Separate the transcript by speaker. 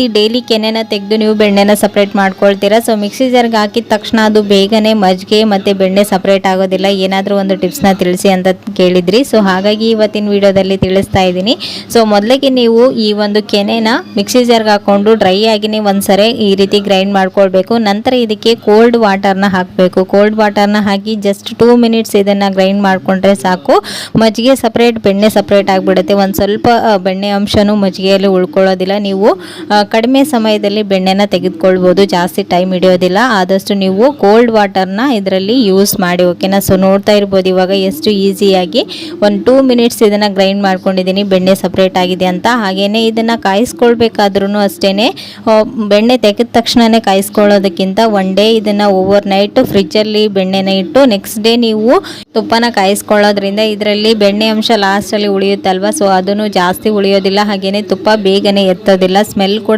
Speaker 1: ರೀತಿ ಡೈಲಿ ಕೆನೆನ ತೆಗೆದು ನೀವು ಬೆಣ್ಣೆನ ಸಪ್ರೇಟ್ ಮಾಡ್ಕೊಳ್ತೀರಾ? ಸೊ ಮಿಕ್ಸಿ ಜಾರ್ಗೆ ಹಾಕಿದ ತಕ್ಷಣ ಅದು ಬೇಗನೆ ಮಜ್ಜಿಗೆ ಮತ್ತು ಬೆಣ್ಣೆ ಸಪ್ರೇಟ್ ಆಗೋದಿಲ್ಲ, ಏನಾದರೂ ಒಂದು ಟಿಪ್ಸ್ನ ತಿಳಿಸಿ ಅಂತ ಕೇಳಿದ್ರಿ. ಸೊ ಹಾಗಾಗಿ ಇವತ್ತಿನ ವಿಡಿಯೋದಲ್ಲಿ ತಿಳಿಸ್ತಾ ಇದ್ದೀನಿ. ಸೊ ಮೊದಲಿಗೆ ನೀವು ಈ ಒಂದು ಕೆನೆನ ಮಿಕ್ಸಿ ಜಾರ್ಗೆ ಹಾಕ್ಕೊಂಡು ಡ್ರೈ ಆಗಿನೇ ಒಂದ್ಸರಿ ಈ ರೀತಿ ಗ್ರೈಂಡ್ ಮಾಡ್ಕೊಳ್ಬೇಕು. ನಂತರ ಇದಕ್ಕೆ ಕೋಲ್ಡ್ ವಾಟರ್ನ ಹಾಕಬೇಕು. ಕೋಲ್ಡ್ ವಾಟರ್ನ ಹಾಕಿ ಜಸ್ಟ್ 2 ಮಿನಿಟ್ಸ್ ಇದನ್ನು ಗ್ರೈಂಡ್ ಮಾಡಿಕೊಂಡ್ರೆ ಸಾಕು. ಮಜ್ಜಿಗೆ ಸಪ್ರೇಟ್, ಬೆಣ್ಣೆ ಸಪ್ರೇಟ್ ಆಗಿಬಿಡುತ್ತೆ. ಒಂದು ಸ್ವಲ್ಪ ಬೆಣ್ಣೆ ಅಂಶನೂ ಮಜ್ಜಿಗೆಯಲ್ಲಿ ಉಳ್ಕೊಳ್ಳೋದಿಲ್ಲ. ನೀವು ಕಡಿಮೆ ಸಮಯದಲ್ಲಿ ಬೆಣ್ಣೆನ ತೆಗೆದುಕೊಳ್ಬೋದು, ಜಾಸ್ತಿ ಟೈಮ್ ಹಿಡಿಯೋದಿಲ್ಲ. ಆದಷ್ಟು ನೀವು ಕೋಲ್ಡ್ ವಾಟರ್ನ ಇದರಲ್ಲಿ ಯೂಸ್ ಮಾಡಿ, ಓಕೆನಾ? ಸೊ ನೋಡ್ತಾ ಇರ್ಬೋದು ಇವಾಗ ಎಷ್ಟು ಈಸಿಯಾಗಿ ಒಂದು 2 ಮಿನಿಟ್ಸ್ ಇದನ್ನು ಗ್ರೈಂಡ್ ಮಾಡ್ಕೊಂಡಿದ್ದೀನಿ, ಬೆಣ್ಣೆ ಸಪ್ರೇಟ್ ಆಗಿದೆ ಅಂತ. ಹಾಗೆಯೇ ಇದನ್ನು ಕಾಯಿಸ್ಕೊಳ್ಬೇಕಾದ್ರೂ ಅಷ್ಟೇ, ಬೆಣ್ಣೆ ತೆಗೆದ ತಕ್ಷಣವೇ ಕಾಯಿಸ್ಕೊಳ್ಳೋದಕ್ಕಿಂತ ಒನ್ ಡೇ ಇದನ್ನು ಓವರ್ ನೈಟ್ ಫ್ರಿಜ್ಜಲ್ಲಿ ಬೆಣ್ಣೆನ ಇಟ್ಟು ನೆಕ್ಸ್ಟ್ ಡೇ ನೀವು ತುಪ್ಪನ ಕಾಯಿಸ್ಕೊಳ್ಳೋದ್ರಿಂದ ಇದರಲ್ಲಿ ಬೆಣ್ಣೆ ಅಂಶ ಲಾಸ್ಟಲ್ಲಿ ಉಳಿಯುತ್ತಲ್ವ, ಸೊ ಅದನ್ನು ಜಾಸ್ತಿ ಉಳಿಯೋದಿಲ್ಲ. ಹಾಗೆಯೇ ತುಪ್ಪ ಬೇಗನೆ ಎತ್ತೋದಿಲ್ಲ, ಸ್ಮೆಲ್ ಕೂಡ